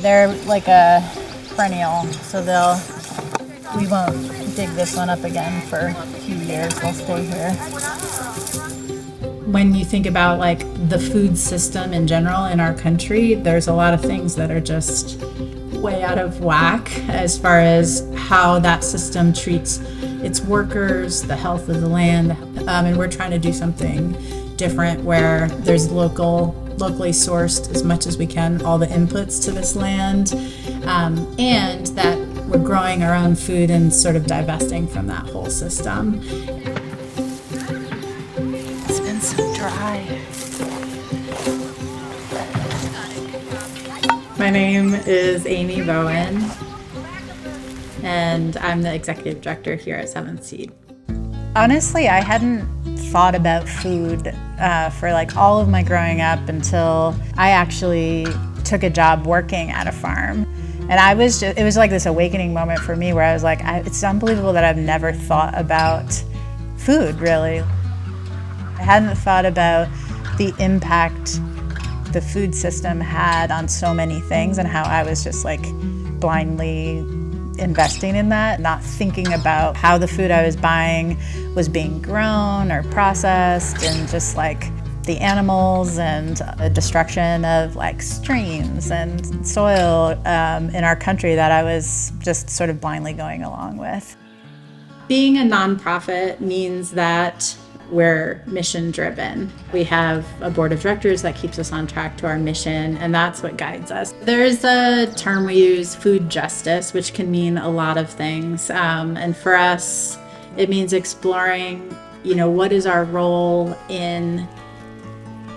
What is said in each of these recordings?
they're like a perennial, so we won't dig this one up again for a few years. They'll stay here. When you think about like the food system in general in our country, there's a lot of things that are just way out of whack as far as how that system treats its workers, the health of the land, and we're trying to do something different where there's locally sourced as much as we can all the inputs to this land, and that we're growing our own food and sort of divesting from that whole system. It's been so dry. My name is Amy Bowen, and I'm the executive director here at Seventh Seed. Honestly, I hadn't thought about food for like all of my growing up until I actually took a job working at a farm. And it was like this awakening moment for me where I was like, it's unbelievable that I've never thought about food, really. I hadn't thought about the impact the food system had on so many things and how I was just like blindly investing in that, not thinking about how the food I was buying was being grown or processed, and just like the animals and the destruction of like streams and soil in our country that I was just sort of blindly going along with. Being a nonprofit means that we're mission driven. We have a board of directors that keeps us on track to our mission, and that's what guides us. There's a term we use, food justice, which can mean a lot of things. And for us, it means exploring, what is our role in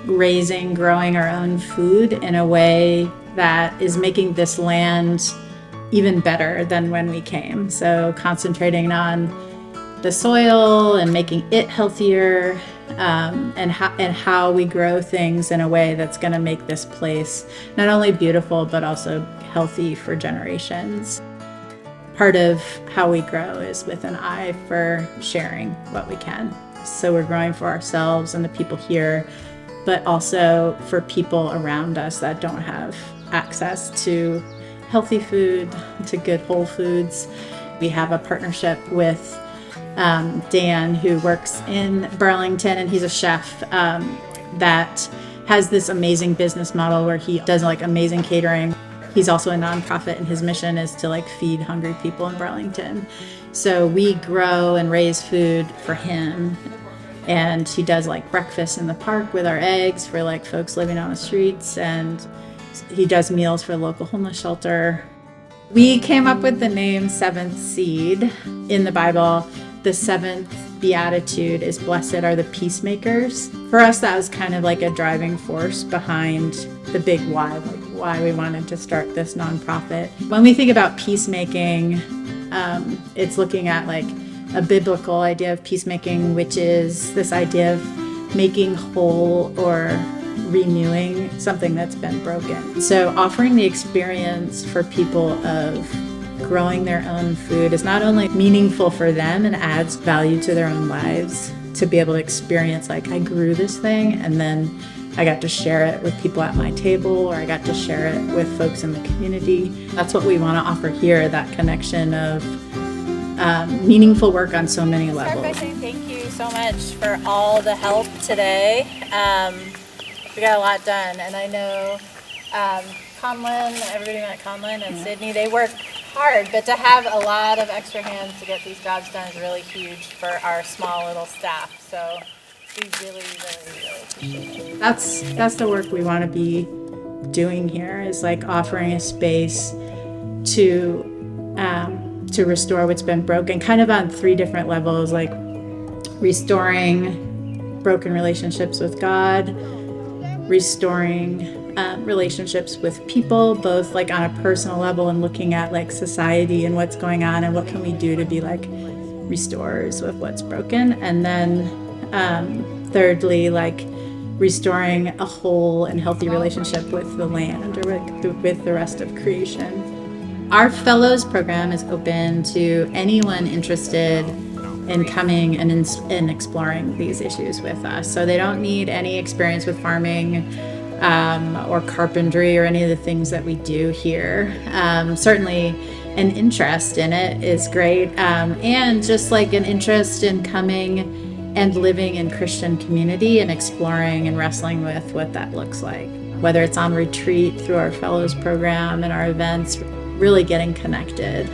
growing our own food in a way that is making this land even better than when we came. So concentrating on the soil and making it healthier, and how we grow things in a way that's going to make this place not only beautiful but also healthy for generations. Part of how we grow is with an eye for sharing what we can. So we're growing for ourselves and the people here, but also for people around us that don't have access to healthy food, to good whole foods. We have a partnership with Dan, who works in Burlington, and he's a chef that has this amazing business model where he does like amazing catering. He's also a nonprofit, and his mission is to like feed hungry people in Burlington. So we grow and raise food for him, and he does like breakfast in the park with our eggs for like folks living on the streets, and he does meals for the local homeless shelter. We came up with the name Seventh Seed. In the Bible, the seventh beatitude is blessed are the peacemakers. For us, that was kind of like a driving force behind the big why, like why we wanted to start this nonprofit. When we think about peacemaking, it's looking at like a biblical idea of peacemaking, which is this idea of making whole or renewing something that's been broken. So offering the experience for people of growing their own food is not only meaningful for them and adds value to their own lives, to be able to experience like I grew this thing and then I got to share it with people at my table, or I got to share it with folks in the community. That's what we want to offer here, that connection of meaningful work on so many levels. Start by saying thank you so much for all the help today. We got a lot done, and I know Conlin, everybody at Conlin and Sydney, they work hard, but to have a lot of extra hands to get these jobs done is really huge for our small little staff. So we really appreciate it. That's the work we want to be doing here, is like offering a space to restore what's been broken, kind of on three different levels, like restoring broken relationships with God, restoring relationships with people, both like on a personal level and looking at like society and what's going on and what can we do to be like restorers with what's broken. And then thirdly, like restoring a whole and healthy relationship with the land, or with the rest of creation. Our Fellows program is open to anyone interested in coming and exploring these issues with us. So they don't need any experience with farming. or carpentry or any of the things that we do here. Certainly an interest in it is great. And just like an interest in coming and living in Christian community and exploring and wrestling with what that looks like. Whether it's on retreat through our fellows program and our events, really getting connected.